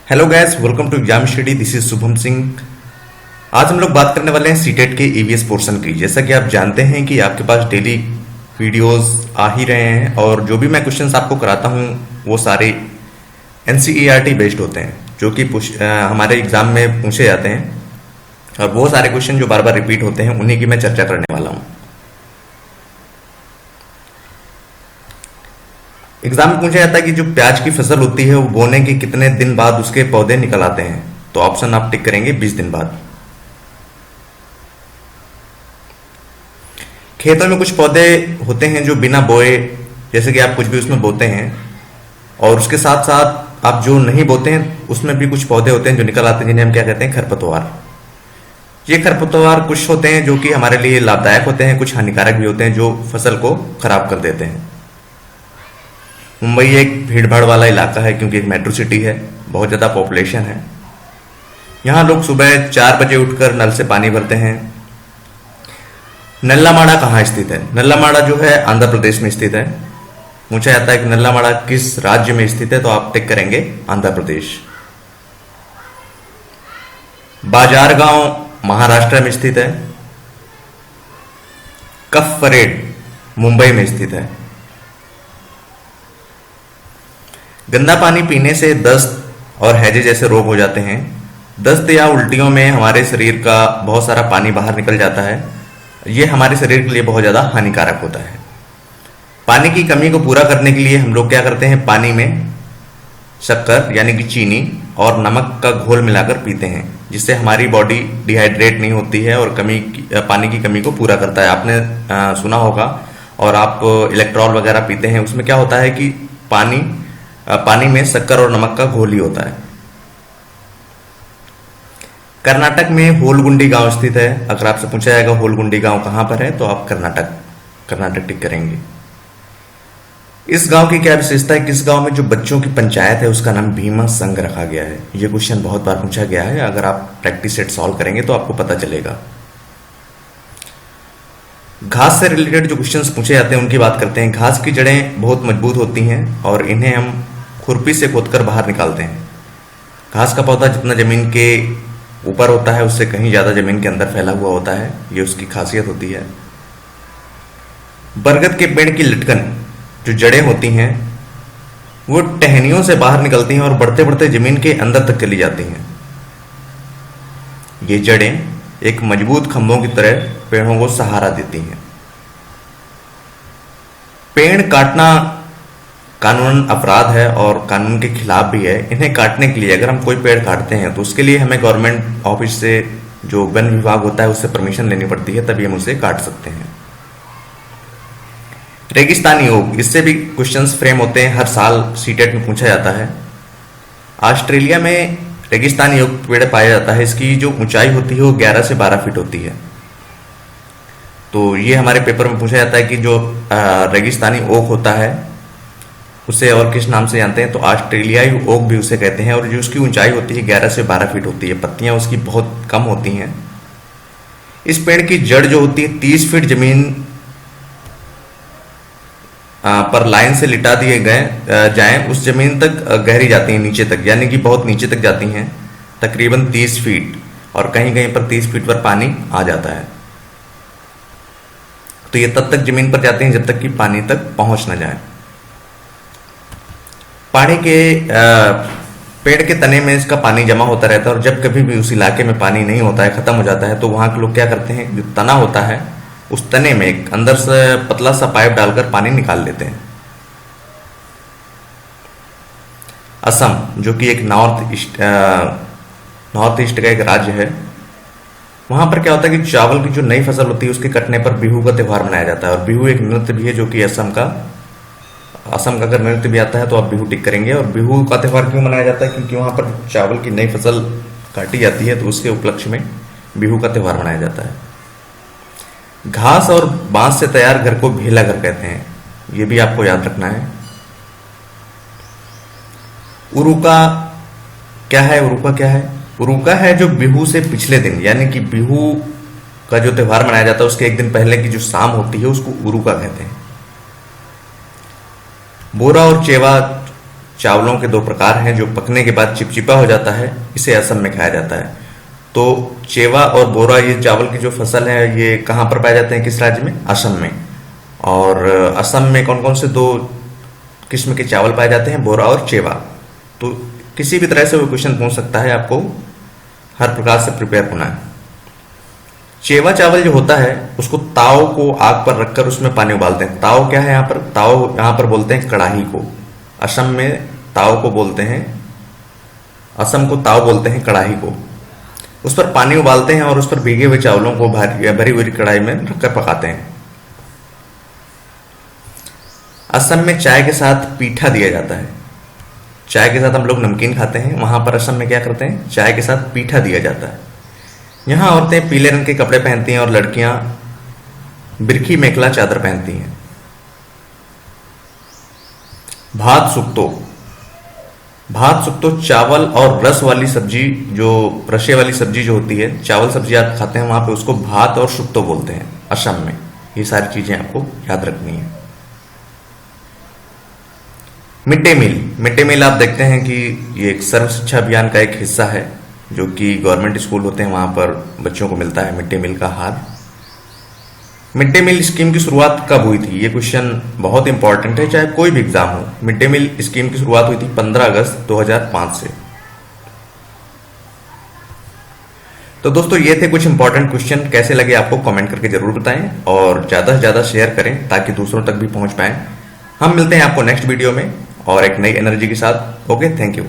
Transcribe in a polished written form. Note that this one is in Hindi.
Hello guys, welcome to exam study. This is Shubham Singh. आज हम लोग बात करने वाले हैं सीटेट के ईवीएस पोर्शन की। जैसा कि आप जानते हैं कि आपके पास डेली वीडियोस आ ही रहे हैं और जो भी मैं क्वेश्चंस आपको कराता हूं वो सारे एनसीईआरटी बेस्ड होते हैं, जो कि हमारे एग्जाम में पूछे जाते हैं। और वो सारे क्वेश्चन जो बार बार रिपीट होते हैं उन्हीं की मैं चर्चा करने वाला हूँ। एग्जाम में पूछा जाता है कि जो प्याज की फसल होती है वो बोने के कितने दिन बाद उसके पौधे निकल आते हैं। तो ऑप्शन आप टिक करेंगे 20 दिन बाद। खेतों में कुछ पौधे होते हैं जो बिना बोए, जैसे कि आप कुछ भी उसमें बोते हैं, और उसके साथ साथ आप जो नहीं बोते हैं उसमें भी कुछ पौधे होते हैं जो निकल आते हैं, जिन्हें हम क्या कहते हैं, खरपतवार। ये खरपतवार कुछ होते हैं जो कि हमारे लिए लाभदायक होते हैं, कुछ हानिकारक भी होते हैं जो फसल को खराब कर देते हैं। मुंबई एक भीड़ भाड़ वाला इलाका है क्योंकि एक मेट्रो सिटी है, बहुत ज़्यादा पॉपुलेशन है। यहाँ लोग सुबह 4 बजे उठकर नल से पानी भरते हैं। नल्लामाड़ा कहाँ स्थित है? नल्लामाड़ा जो है आंध्र प्रदेश में स्थित है। पूछा जाता है कि नल्लामाड़ा किस राज्य में स्थित है, तो आप टिक करेंगे आंध्र प्रदेश। बाजार गांव महाराष्ट्र में स्थित है। कफ परेड मुंबई में स्थित है। गंदा पानी पीने से दस्त और हैजे जैसे रोग हो जाते हैं। दस्त या उल्टियों में हमारे शरीर का बहुत सारा पानी बाहर निकल जाता है। ये हमारे शरीर के लिए बहुत ज़्यादा हानिकारक होता है। पानी की कमी को पूरा करने के लिए हम लोग क्या करते हैं, पानी में शक्कर यानी कि चीनी और नमक का घोल मिलाकर पीते हैं, जिससे हमारी बॉडी डिहाइड्रेट नहीं होती है और पानी की कमी को पूरा करता है। आपने सुना होगा, और आप इलेक्ट्रॉल वगैरह पीते हैं, उसमें क्या होता है कि पानी में शक्कर और नमक का घोल ही होता है। कर्नाटक में होलगुंडी गांव स्थित है। अगर आपसे पूछा जाएगा होलगुंडी गांव कहां पर है, तो आप कर्नाटक टिक करेंगे। इस गांव की क्या विशेषता है? किस गांव में जो बच्चों की पंचायत है उसका नाम भीमा संघ रखा गया है? ये क्वेश्चन बहुत बार पूछा गया है। अगर आप प्रैक्टिस सेट सॉल्व करेंगे तो आपको पता चलेगा। घास से रिलेटेड जो क्वेश्चंस पूछे जाते हैं उनकी बात करते हैं। घास की जड़ें बहुत मजबूत होती हैं और इन्हें हम खुरपी से खोदकर बाहर निकालते हैं। घास का पौधा जितना जमीन के ऊपर होता है उससे कहीं ज्यादा जमीन के अंदर फैला हुआ होता है, ये उसकी खासियत होती है। बरगद के पेड़ की लटकन जो जड़ें होती हैं वो टहनियों से बाहर निकलती हैं और बढ़ते बढ़ते जमीन के अंदर तक चली जाती हैं। ये जड़ें एक मजबूत खंभों की तरह पेड़ों को सहारा देती हैं। पेड़ काटना कानूनन अपराध है और कानून के खिलाफ भी है। इन्हें काटने के लिए अगर हम कोई पेड़ काटते हैं तो उसके लिए हमें गवर्नमेंट ऑफिस से, जो वन विभाग होता है, उससे परमिशन लेनी पड़ती है, तभी हम उसे काट सकते हैं। रेगिस्तानी ओक, इससे भी क्वेश्चंस फ्रेम होते हैं, हर साल सीटेट में पूछा जाता है। ऑस्ट्रेलिया में रेगिस्तानी ओक पेड़ पाया जाता है। इसकी जो ऊंचाई होती है वो 11 से 12 फीट होती है। तो ये हमारे पेपर में पूछा जाता है कि जो रेगिस्तानी ओक होता है उसे और किस नाम से जानते हैं, तो ऑस्ट्रेलियाई ओक भी उसे कहते हैं। और जो उसकी ऊंचाई होती है 11 से 12 फीट होती है। पत्तियां उसकी बहुत कम होती हैं। इस पेड़ की जड़ जो होती है 30 फीट जमीन पर लाइन से लिटा दिए गए जाएं, उस जमीन तक गहरी जाती हैं, नीचे तक, यानी कि बहुत नीचे तक जाती हैं, तकरीबन 30 फीट, और कहीं कहीं पर 30 फीट पर पानी आ जाता है। तो ये तब तक जमीन पर जाते हैं जब तक कि पानी तक पहुंच न जाए। पानी के पेड़ के तने में इसका पानी जमा होता रहता है, और जब कभी भी उस इलाके में पानी नहीं होता है, खत्म हो जाता है, तो वहां के लोग क्या करते हैं, जो तना होता है उस तने में एक अंदर से पतला सा पाइप डालकर पानी निकाल लेते हैं। असम, जो कि एक नॉर्थ ईस्ट का एक राज्य है, वहां पर क्या होता है कि चावल की जो नई फसल होती है उसके कटने पर बिहू का त्योहार मनाया जाता है। और बिहू एक नृत्य भी है जो कि असम का अगर नृत्य भी आता है तो आप बिहू टिक करेंगे। और बिहू का त्योहार क्यों मनाया जाता है? क्योंकि वहां पर चावल की नई फसल काटी जाती है, तो उसके उपलक्ष्य में बिहू का त्योहार मनाया जाता है। घास और बांस से तैयार घर को भेला घर कहते हैं, ये भी आपको याद रखना है। उरुका क्या है? उरुका है जो बिहू से पिछले दिन, यानी कि बिहू का जो त्योहार मनाया जाता है उसके एक दिन पहले की जो शाम होती है उसको उरुका कहते हैं। बोरा और चेवा चावलों के दो प्रकार हैं, जो पकने के बाद चिपचिपा हो जाता है, इसे असम में खाया जाता है। तो चेवा और बोरा, ये चावल की जो फसल है, ये कहाँ पर पाए जाते हैं, किस राज्य में? असम में। और असम में कौन कौन से दो किस्म के चावल पाए जाते हैं? बोरा और चेवा। तो किसी भी तरह से वो क्वेश्चन पूछ सकता है, आपको हर प्रकार से प्रिपेयर होना है। चेवा चावल जो होता है, उसको ताव को आग पर रखकर उसमें पानी उबालते हैं। ताव क्या है यहाँ पर? ताव यहाँ पर बोलते हैं कड़ाही को। असम में ताव को बोलते हैं, असम को ताव बोलते हैं कड़ाही को। उस पर पानी उबालते हैं और उस पर भीगे हुए चावलों को भरी हुई कढ़ाई में रखकर पकाते हैं। असम में चाय के साथ पीठा दिया जाता है। चाय के साथ हम लोग नमकीन खाते हैं, वहां पर असम में क्या करते हैं? चाय के साथ पीठा दिया जाता है। यहाँ औरतें पीले रंग के कपड़े पहनती हैं और लड़कियां बिरखी मेखला चादर पहनती हैं। भात सुक्तो। भात सुक्तो चावल और रस वाली सब्जी, जो रसे वाली सब्जी जो होती है, चावल सब्जी आप खाते हैं वहां पे, उसको भात और सुक्तो बोलते हैं असम में। ये सारी चीजें आपको याद रखनी है। Mid day meal. Mid day meal आप देखते हैं कि ये एक सर्व शिक्षा अभियान का एक हिस्सा है, जो कि गवर्नमेंट स्कूल होते हैं वहां पर बच्चों को मिलता है मिड डे मील का आहार। मिड डे मील स्कीम की शुरुआत कब हुई थी? ये क्वेश्चन बहुत इंपॉर्टेंट है, चाहे कोई भी एग्जाम हो। मिड डे मील स्कीम की शुरुआत हुई थी 15 अगस्त 2005 से। तो दोस्तों, ये थे कुछ इंपॉर्टेंट क्वेश्चन। कैसे लगे आपको कमेंट करके जरूर बताएं और ज्यादा से ज्यादा शेयर करें ताकि दूसरों तक भी पहुंच पाएं। हम मिलते हैं आपको नेक्स्ट वीडियो में और एक नई एनर्जी के साथ। Okay, thank you.